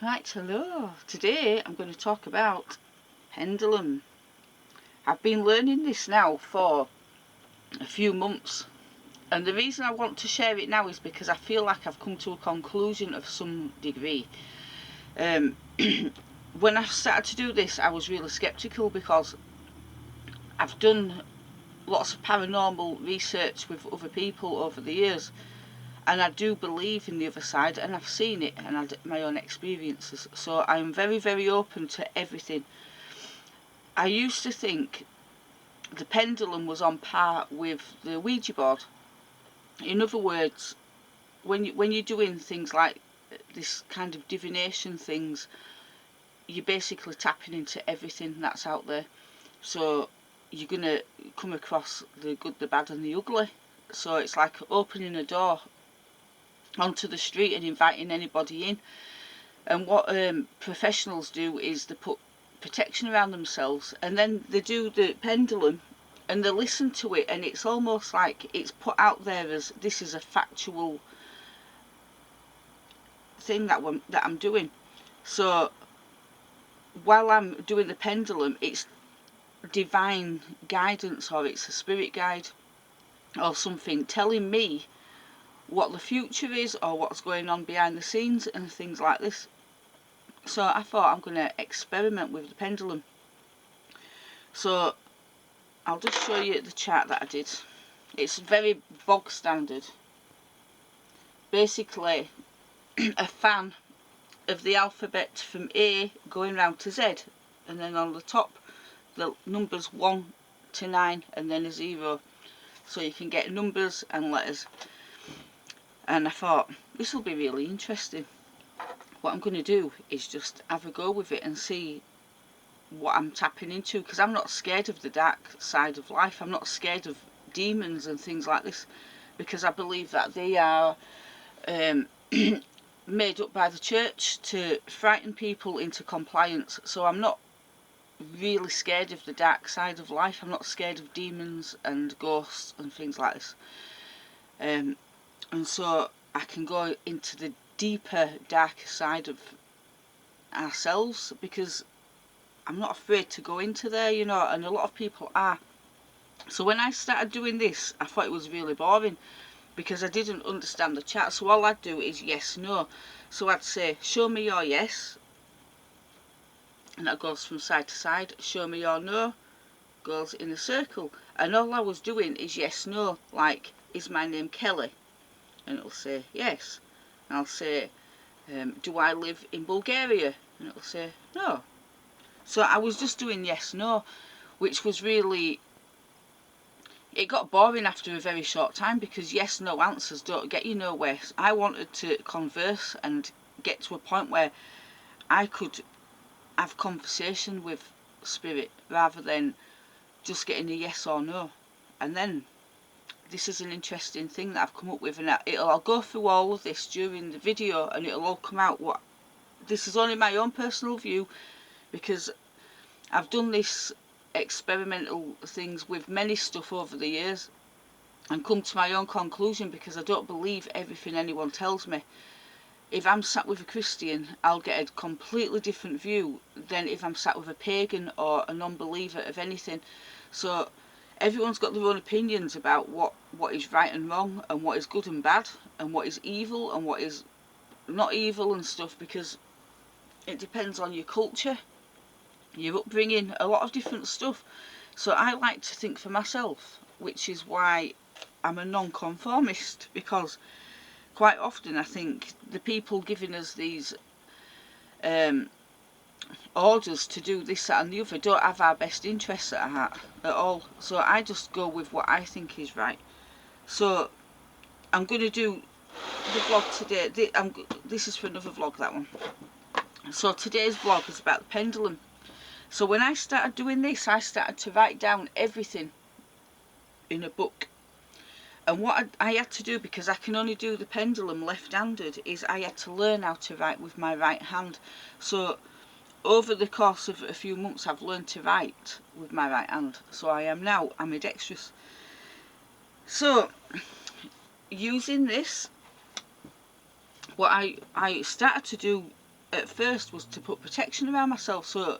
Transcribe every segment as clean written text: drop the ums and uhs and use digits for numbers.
Right, hello. Today I'm going to talk about pendulum. I've been learning this now for a few months, and the reason I want to share it now is because I feel like I've come to a conclusion of some degree. When I started to do this, I was really skeptical because I've done lots of paranormal research with other people over the years, and I do believe in the other side, and I've seen it and had my own experiences, so I'm very, very open to everything. I used to think the pendulum was on par with the Ouija board. In other words, when you're doing things like this kind of divination things, you're basically tapping into everything that's out there. So you're going to come across the good, the bad and the ugly. So it's like opening a door onto the street and inviting anybody in. And what professionals do is they put protection around themselves, and then they do the pendulum and they listen to it, and it's almost like it's put out there as this is a factual thing that I'm doing. So while I'm doing the pendulum, it's divine guidance, or it's a spirit guide or something telling me what the future is or what's going on behind the scenes and things like this. So I thought I'm going to experiment with the pendulum. So I'll just show you the chart that I did. It's very bog standard. Basically a fan of the alphabet from A going round to Z, and then on the top the numbers 1 to 9 and then a 0, so you can get numbers and letters. And I thought this will be really interesting. What I'm going to do is just have a go with it and see what I'm tapping into, because I'm not scared of the dark side of life. I'm not scared of demons and things like this, because I believe that they are made up by the church to frighten people into compliance. So I'm not really scared of the dark side of life. I'm not scared of demons and ghosts and things like this. And so I can go into the deeper, darker side of ourselves, because I'm not afraid to go into there, you know, and a lot of people are. So when I started doing this, I thought it was really boring because I didn't understand the chart. So all I'd do is yes, no. So I'd say, show me your yes, and that goes from side to side. Show me your no, goes in a circle. And all I was doing is yes, no, like, is my name Kelly? And it'll say yes. And I'll say, do I live in Bulgaria? And it'll say no. So I was just doing yes, no, which was really, it got boring after a very short time, because yes, no answers don't get you nowhere. I wanted to converse and get to a point where I could have conversation with spirit rather than just getting a yes or no. And then this is an interesting thing that I've come up with, and I'll go through all of this during the video and it'll all come out. What this is only my own personal view, because I've done this experimental things with many stuff over the years and come to my own conclusion, because I don't believe everything anyone tells me. If I'm sat with a Christian, I'll get a completely different view than if I'm sat with a pagan or a non-believer of anything. So everyone's got their own opinions about what is right and wrong, and what is good and bad, and what is evil and what is not evil and stuff, because it depends on your culture, your upbringing, a lot of different stuff. So I like to think for myself, which is why I'm a non-conformist, because quite often I think the people giving us these orders to do this, that and the other don't have our best interests at heart at all. So I just go with what I think is right. So I'm going to do the vlog today. This is for another vlog, that one. So today's vlog is about the pendulum. So when I started doing this, I started to write down everything in a book. And what I had to do, because I can only do the pendulum left-handed, is I had to learn how to write with my right hand. So over the course of a few months, I've learned to write with my right hand. So I am now ambidextrous. So using this, what I started to do at first was to put protection around myself. So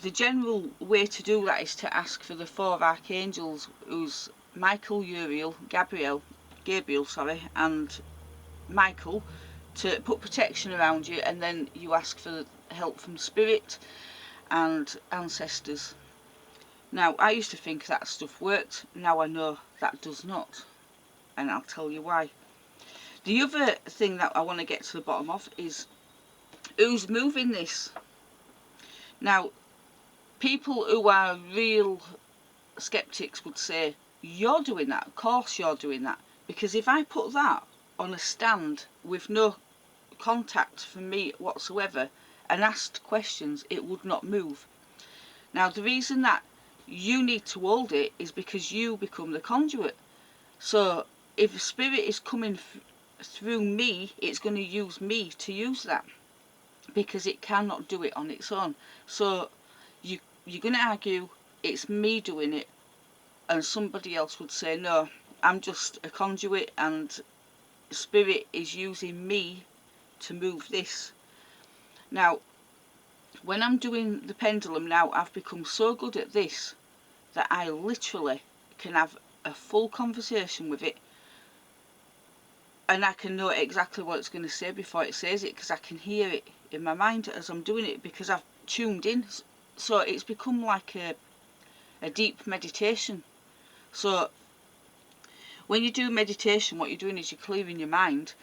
the general way to do that is to ask for the 4 archangels, who's Michael, Uriel, Gabriel, and Michael, to put protection around you, and then you ask for help from spirit and ancestors. Now, I used to think that stuff worked. Now I know that does not, and I'll tell you why. The other thing that I want to get to the bottom of is who's moving this. Now, people who are real skeptics would say, you're doing that, of course you're doing that, because if I put that on a stand with no contact from me whatsoever and asked questions, it would not move. Now, the reason that you need to hold it is because you become the conduit. So if a spirit is coming through me, it's going to use me to use that, because it cannot do it on its own. So you're going to argue it's me doing it, and somebody else would say, no, I'm just a conduit and spirit is using me to move this. Now, when I'm doing the pendulum now, I've become so good at this that I literally can have a full conversation with it, and I can know exactly what it's going to say before it says it, because I can hear it in my mind as I'm doing it, because I've tuned in. So it's become like a deep meditation. So when you do meditation, what you're doing is you're clearing your mind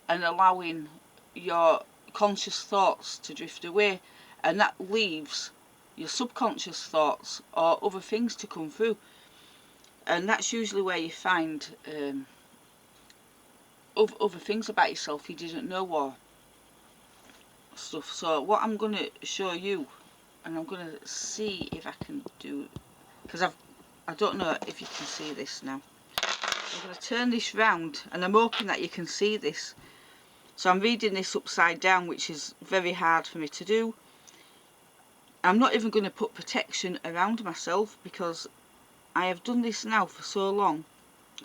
and allowing your conscious thoughts to drift away, and that leaves your subconscious thoughts or other things to come through, and that's usually where you find other things about yourself you didn't know, or stuff. So what I'm going to show you, and I'm going to see if I can do, because I don't know if you can see this now. I'm going to turn this round, and I'm hoping that you can see this. So I'm reading this upside down, which is very hard for me to do. I'm not even going to put protection around myself, because I have done this now for so long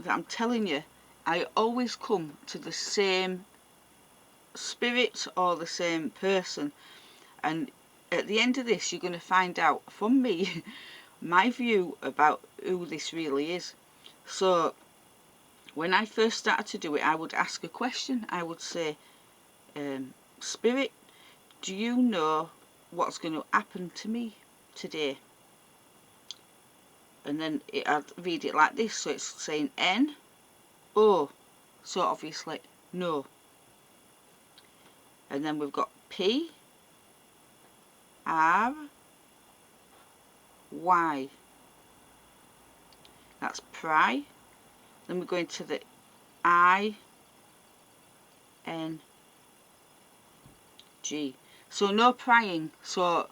that I'm telling you, I always come to the same spirit or the same person, and at the end of this you're going to find out from me my view about who this really is. So when I first started to do it, I would ask a question. I would say, spirit, do you know what's going to happen to me today? And then I'd read it like this, so it's saying N, O, so obviously no. And then we've got P, R, Y. That's pry. Then we're going to the I, N, G. So no prying. So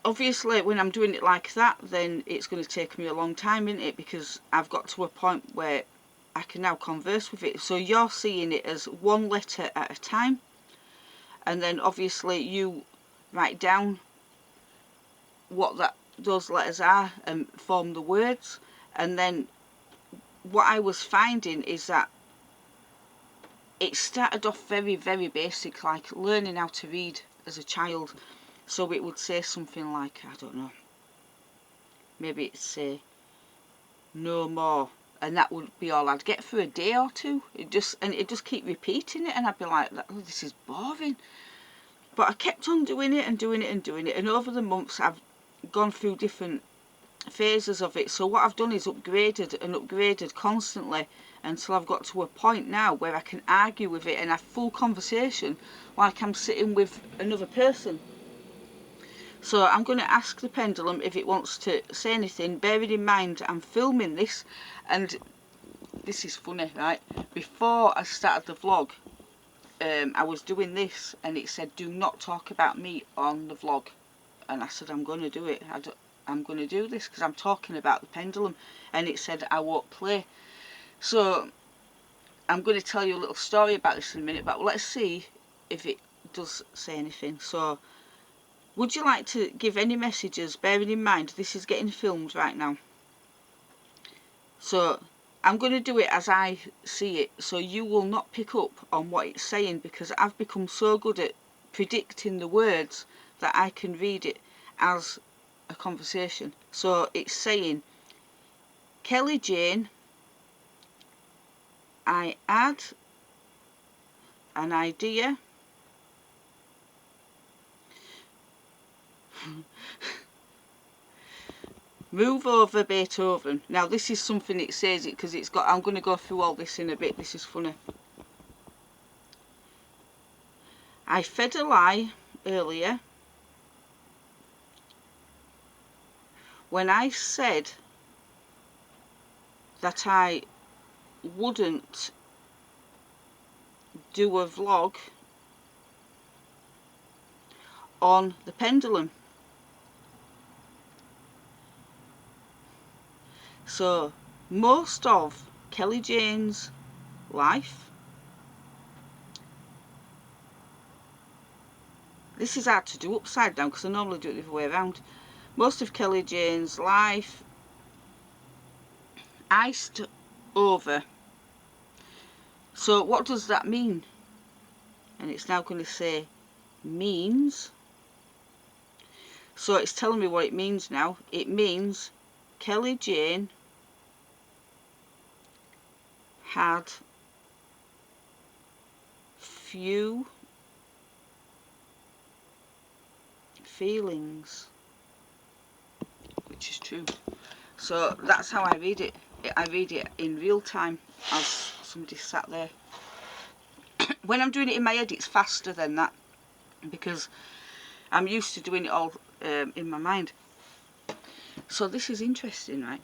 obviously when I'm doing it like that, then it's going to take me a long time, isn't it? Because I've got to a point where I can now converse with it. So you're seeing it as one letter at a time, and then obviously you write down what those letters are and form the words. And then what I was finding is that it started off very, very basic, like learning how to read as a child. So it would say something like, I don't know, maybe it'd say no more, and that would be all I'd get for a day or two. It'd just keep repeating it, and I'd be like, oh, this is boring. But I kept on doing it and doing it and doing it, and over the months I've gone through different phases of it. So what I've done is upgraded and upgraded constantly until I've got to a point now where I can argue with it and have full conversation like I'm sitting with another person. So I'm going to ask the pendulum if it wants to say anything, bearing in mind I'm filming this, and this is funny, right? Before I started the vlog, I was doing this and it said do not talk about me on the vlog, and I said I'm going to do it. I'm going to do this because I'm talking about the pendulum, and it said I won't play. So I'm going to tell you a little story about this in a minute, but let's see if it does say anything. So would you like to give any messages, bearing in mind this is getting filmed right now? So I'm going to do it as I see it, so you will not pick up on what it's saying, because I've become so good at predicting the words that I can read it as a conversation. So it's saying, Kelly Jane, I add an idea move over Beethoven. Now this is something it says it because it's got, I'm going to go through all this in a bit, this is funny. I fed a lie earlier when I said that I wouldn't do a vlog on the pendulum. So most of Kelly Jane's life, this is hard to do upside down because I normally do it the other way around. Most of Kelly Jane's life iced over. So what does that mean? And it's now going to say means. So it's telling me what it means now. It means Kelly Jane had few feelings, which is true. So that's how I read it. I read it in real time as somebody sat there. When I'm doing it in my head, it's faster than that because I'm used to doing it all in my mind. So this is interesting, right?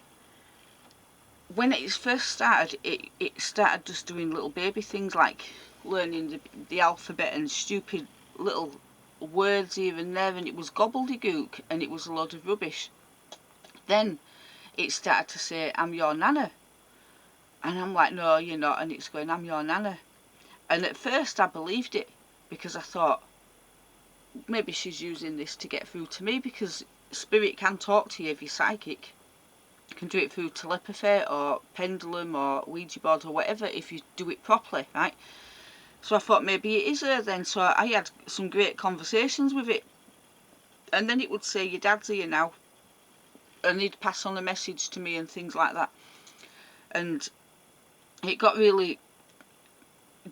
When it first started, it started just doing little baby things like learning the alphabet and stupid little words here and there, and it was gobbledygook and it was a lot of rubbish. Then it started to say, I'm your nana. And I'm like, no, you're not. And it's going, I'm your nana. And at first I believed it because I thought, maybe she's using this to get through to me, because spirit can talk to you if you're psychic. You can do it through telepathy or pendulum or Ouija board or whatever if you do it properly, right? So I thought maybe it is her then. So I had some great conversations with it. And then it would say, your dad's here now. And he'd pass on a message to me and things like that. And it got really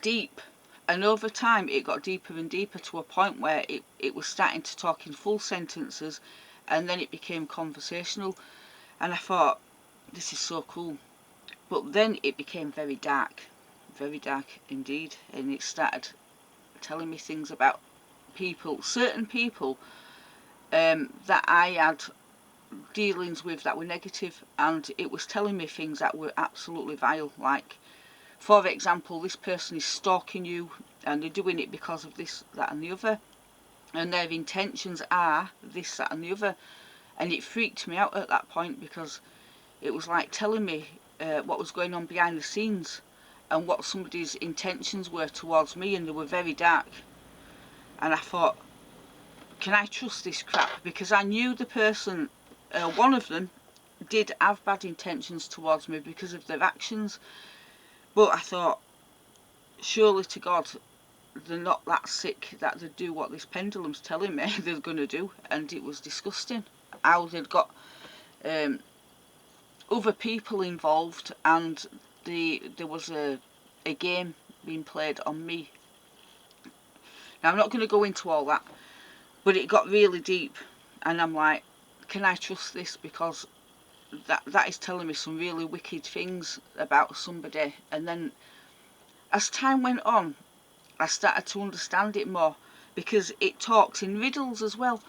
deep. And over time it got deeper and deeper to a point where it was starting to talk in full sentences, and then it became conversational. And I thought, this is so cool. But then it became very dark indeed, and it started telling me things about people, certain people that I had dealings with that were negative, and it was telling me things that were absolutely vile, like, for example, this person is stalking you and they're doing it because of this, that and the other, and their intentions are this, that and the other. And it freaked me out at that point because it was like telling me what was going on behind the scenes and what somebody's intentions were towards me, and they were very dark. And I thought, can I trust this crap? Because I knew the person, one of them did have bad intentions towards me because of their actions. But I thought, surely to God, they're not that sick that they do what this pendulum's telling me they're going to do. And it was disgusting how they'd got other people involved, and there was a game being played on me. Now I'm not going to go into all that, but it got really deep, and I'm like, can I trust this? Because that is telling me some really wicked things about somebody. And then as time went on, I started to understand it more, because it talks in riddles as well.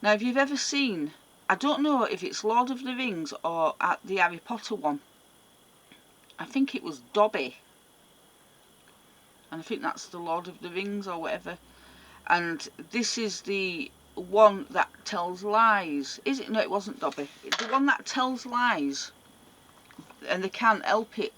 Now if you've ever seen, I don't know if it's Lord of the Rings or at the Harry Potter one, I think it was Dobby, and I think that's the Lord of the Rings or whatever, and this is the one that tells lies. Is it? No, it wasn't Dobby. It's the one that tells lies, and they can't help it.